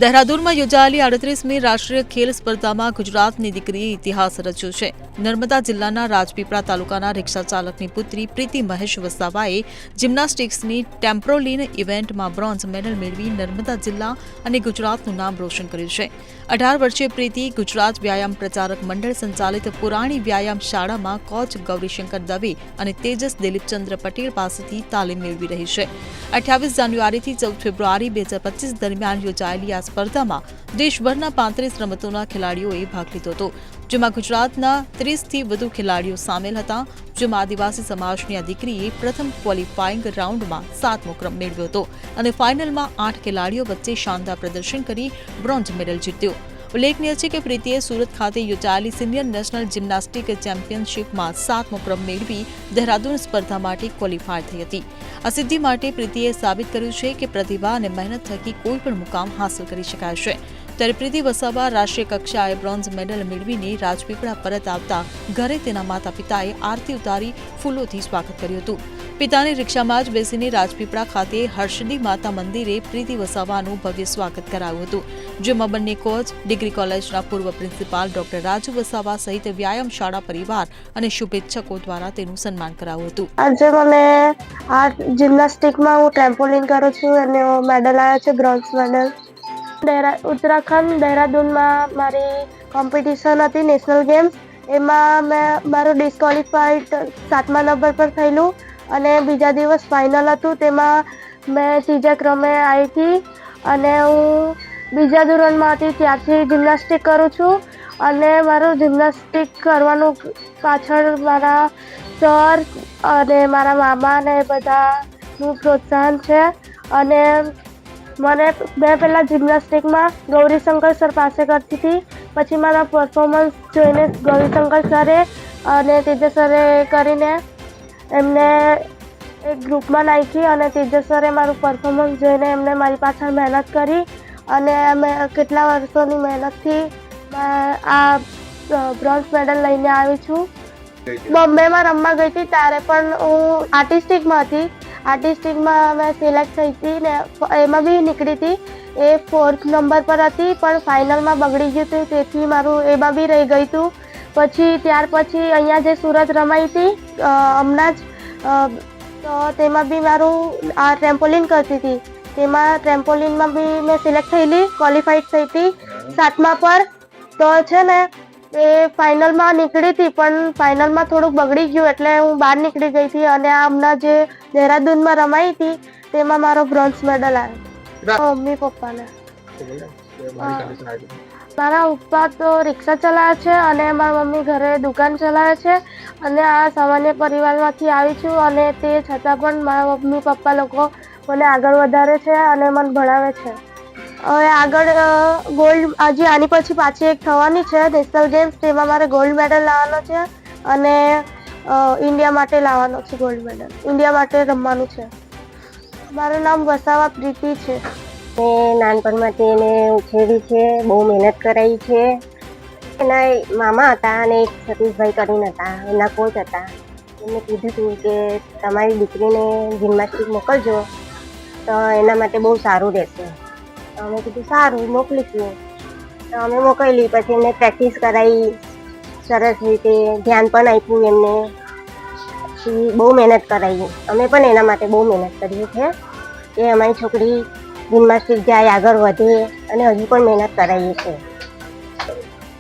દહેરાદૂનમાં યોજાયેલી 38મી રાષ્ટ્રીય ખેલ સ્પર્ધામાં ગુજરાતની દીકરીએ ઇતિહાસ રચ્યો છે। નર્મદા જિલ્લાના રાજપીપળા તાલુકાના રિક્ષા ચાલકની પુત્રી પ્રીતિ મહેશ વસાવાએ જિમ્નાસ્ટિક્સની ટેમ્પ્રોલિન ઇવેન્ટમાં બ્રોન્ઝ મેડલ મેળવી નર્મદા જિલ્લા અને ગુજરાતનું નામ રોશન કર્યું છે। 18 વર્ષીય પ્રીતિ ગુજરાત વ્યાયામ પ્રચારક મંડળ સંચાલિત પુરાણી વ્યાયામ શાળામાં કોચ ગૌરીશંકર દવે અને તેજસ દિલીપચંદ્ર પટેલ પાસેથી તાલીમ મેળવી રહી છે। 28 જાન્યુઆરીથી 14 ફેબ્રુઆરી 2025 દરમિયાન યોજાયેલી આ સ્પર્ધામાં દેશભરના 35 રમતોના ખેલાડીઓએ ભાગ લીધો હતો, જેમાં ગુજરાતના 30થી વધુ ખેલાડીઓ સામેલ હતા, જેમાં આદિવાસી સમાજની આ દીકરીએ પ્રથમ ક્વોલિફાઇંગ રાઉન્ડમાં 7મો ક્રમ મેળવ્યો હતો અને ફાઇનલમાં 8 ખેલાડીઓ વચ્ચે શાનદાર પ્રદર્શન કરી બ્રોન્ઝ મેડલ જીત્યો। ઉલ્લેખનીય છે કે પ્રીતિએ સુરત ખાતે યોજાયેલી સિનિયર નેશનલ જિમ્નાસ્ટિક ચેમ્પિયનશિપમાં 7મો ક્રમ મેળવી દહેરાદૂન સ્પર્ધા માટે ક્વોલિફાય થઈ હતી। આ સિદ્ધિ માટે પ્રીતિએ સાબિત કર્યું છે કે પ્રતિભા અને મહેનત થકી કોઈ પણ મુકામ હાંસલ કરી શકાય છે। ત્યારે પ્રીતિ વસાવા રાષ્ટ્રીય કક્ષાએ બ્રોન્ઝ મેડલ મેળવીને રાજપીપળા પરત આવતા ઘરે તેના માતા પિતાએ આરતી ઉતારી ફૂલોથી સ્વાગત કર્યું હતું। પિતાની રિક્ષામાં જ બેસીને રાજપીપળા ખાતે હર્ષદી માતા મંદિરે પ્રીતિ વસાવાનું ભવ્ય સ્વાગત કરાયું હતું, જેમાં બંને કોચ, ડિગ્રી કોલેજના પૂર્વ પ્રિન્સિપાલ ડોક્ટર રાજુ વસાવા સહિત વ્યાયામ શાળા પરિવાર અને શુભેચ્છકો દ્વારા તેનું સન્માન કરાયું હતું। આજે મને આ જિમ્નાસ્ટિકમાં હું ટ્રેમ્પોલિન કરું છું અને મેડલ આવ્યા છે, બ્રોન્ઝ મેડલ। ઉત્તરાખંડ દહેરાદૂનમાં મારી કોમ્પિટિશન હતી નેશનલ ગેમ્સ, એમાં મેં મારું ડિસ્ક્વોલિફાઈડ 7મા નંબર પર થયેલું અને બીજા દિવસ ફાઇનલ હતું, તેમાં મેં 3જા ક્રમે આવી હતી અને હું બીજા ધોરણમાં હતી ત્યારથી જિમ્નાસ્ટિક કરું છું અને મારું જિમ્નાસ્ટિક કરવાનું પાછળ મારા સર અને મારા મામા ને બધાનું પ્રોત્સાહન છે। અને મેં પહેલાં જિમ્નાસ્ટિકમાં ગૌરીશંકર સર પાસે કરતી હતી, પછી મારા પરફોર્મન્સ જોઈને ગૌરીશંકર સરે અને તેજસ સરે કરીને એમને એક ગ્રુપમાં નાખી અને તેજસ સરે મારું પરફોર્મન્સ જોઈને એમને મારી પાછળ મહેનત કરી અને અમે કેટલા વર્ષોની મહેનતથી આ બ્રોન્ઝ મેડલ લઈને આવી છું। બોમ્બેમાં રમવા ગઈ હતી ત્યારે પણ હું આર્ટિસ્ટિકમાં હતી, આર્ટિસ્ટિકમાં મેં સિલેક્ટ થઈ હતી ને એમાં બી નીકળી હતી, એ 4th નંબર પર હતી પણ ફાઇનલમાં બગડી ગયું હતું, તેથી મારું એમાં બી રહી ગયું હતું। પછી ત્યાર પછી અહીંયા જે સુરત રમાઈ હતી હમણાં જ, તો તેમાં બી મારું આ ટ્રેમ્પોલિન કરતી હતી, તેમાં ટ્રેમ્પોલિનમાં બી મેં સિલેક્ટ થયેલી, ક્વોલિફાઈડ થઈ હતી 7મા પર। તો છે ને એ ફાઇનલમાં નીકળી હતી પણ ફાઇનલમાં થોડુંક બગડી ગયું એટલે હું બહાર નીકળી ગઈ હતી અને આ હમણાં જે દહેરાદૂનમાં રમાઈ હતી તેમાં મારો બ્રોન્ઝ મેડલ આવ્યો। મમ્મી પપ્પાને મારા પપ્પા તો રિક્ષા ચલાવે છે અને મારા મમ્મી ઘરે દુકાન ચલાવે છે અને આ સામાન્ય પરિવારમાંથી આવી છું અને તે છતાં પણ મારા મમ્મી પપ્પા લોકો મને આગળ વધારે છે અને મને ભણાવે છે। હવે આગળ ગોલ્ડ હજી આની પછી પાછી એક થવાની છે નેશનલ ગેમ્સ, તેમાં મારે ગોલ્ડ મેડલ લાવવાનો છે અને ઇન્ડિયા માટે લાવવાનો છે ગોલ્ડ મેડલ, ઇન્ડિયા માટે રમવાનું છે। મારું નામ વસાવા પ્રીતિ છે। મેં નાનપણમાંથી એને ઉછેરી છે, બહુ મહેનત કરાવી છે। એના મામા હતા અને એક સતીશભાઈ કરીને હતા, એના કોચ હતા, એમને કીધું હતું કે તમારી દીકરીને જિમ્નાસ્ટિક મોકલજો તો એના માટે બહુ સારું રહેશે। તો અમે કીધું સારું મોકલીશું, તો અમે મોકલી, પછી એમને પ્રેક્ટિસ કરાવી સરસ રીતે, ધ્યાન પણ આપ્યું એમને, પછી બહુ મહેનત કરાવી। અમે પણ એના માટે બહુ મહેનત કરી છે કે અમારી છોકરી જિમ્નાસ્ટિક જાય, આગળ વધે અને હજુ પણ મહેનત કરાવીએ છીએ।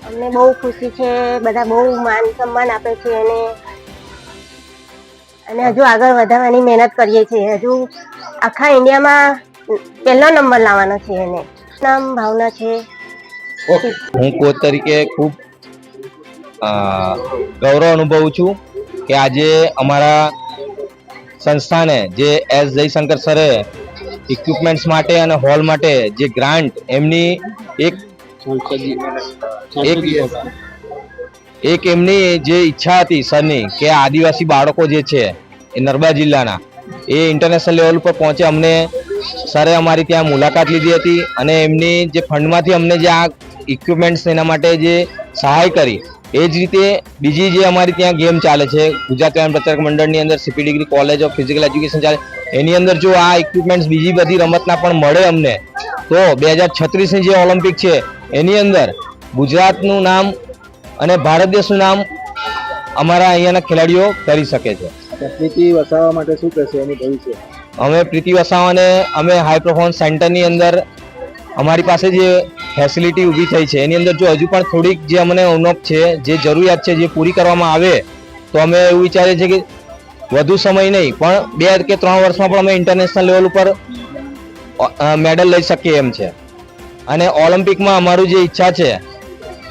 અમને બહુ ખુશી છે, બધા બહુ માન સન્માન આપે છે એને અને હજુ આગળ વધારવાની મહેનત કરીએ છીએ। હજુ આખા ઇન્ડિયામાં 1લો નંબર લાવવાનો છે એને। નામ ભાવના છે। હું કોચ તરીકે ખૂબ ગૌરવ અનુભવું છું કે આજે અમારા સંસ્થાને જે એસ જયશંકર સરે ઇક્વિપમેન્ટ્સ માટે અને હોલ માટે જે ગ્રાન્ટ એમની એક એમની જે ઈચ્છા હતી સરની કે આદિવાસી બાળકો જે છે એ નર્મદા જિલ્લાના એ ઇન્ટરનેશનલ લેવલ પર પહોંચે, અમને સરે અમારી ત્યાં મુલાકાત લીધી હતી અને એમની જે ફંડમાંથી અમને જે આ ઇક્વિપમેન્ટ્સ એના માટે જે સહાય કરી, એ જ રીતે બીજી જે અમારી ત્યાં ગેમ ચાલે છે ગુજરાત વ્યાયામ પ્રચારક મંડળની અંદર CP degree college of physical education ચાલે, એની અંદર જો આ ઇક્વિપમેન્ટ્સ બીજી બધી રમતના પણ મળે અમને તો 2036ની જે ઓલિમ્પિક છે એની અંદર ગુજરાતનું નામ અને ભારત દેશનું નામ અમારા અહીંયાના ખેલાડીઓ કરી શકે છે. પ્રીતિ વસાવા માટે શું કહેશો એનું ભવિષ્ય? અમે પ્રીતિ વસાવાને અમે હાઈ પરફોર્મન્સ સેન્ટરની અંદર અમારી પાસે જે ફેસિલિટી ઊભી થઈ છે એની અંદર જો હજુ પણ થોડીક જે અમને ઉણપ છે, જે જરૂરિયાત છે, જે પૂરી કરવામાં આવે તો અમે એવું વિચારીએ છીએ કે વધુ સમય નહીં પણ 2 કે 3 વર્ષમાં પણ અમે ઇન્ટરનેશનલ લેવલ ઉપર મેડલ લઈ શકીએ એમ છે. અને ઓલિમ્પિકમાં અમારું જે ઈચ્છા છે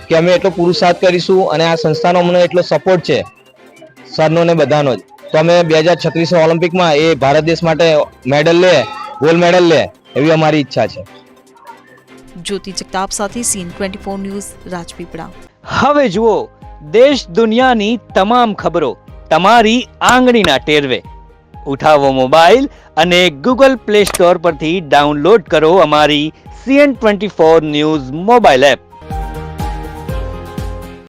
કે અમે એટલો પુરુષાર્થ કરીશું અને આ સંસ્થાનો અમને એટલો સપોર્ટ છે સરનો ને બધાનો જ, તો અમે 2036 ઓલિમ્પિકમાં એ ભારત દેશ માટે મેડલ લે, ગોલ્ડ મેડલ લે એવી અમારી ઈચ્છા છે. જ્યોતિ જગતાપ સાથે સીન 24 ન્યૂઝ રાજપીપળા. હવે જુઓ દેશ દુનિયાની તમામ ખબરો તમારી આંગળીના ટેરવે. ઉઠાવો મોબાઈલ અને ગૂગલ પ્લે સ્ટોર પરથી ડાઉનલોડ કરો અમારી CN24 ન્યૂઝ મોબાઈલ એપ.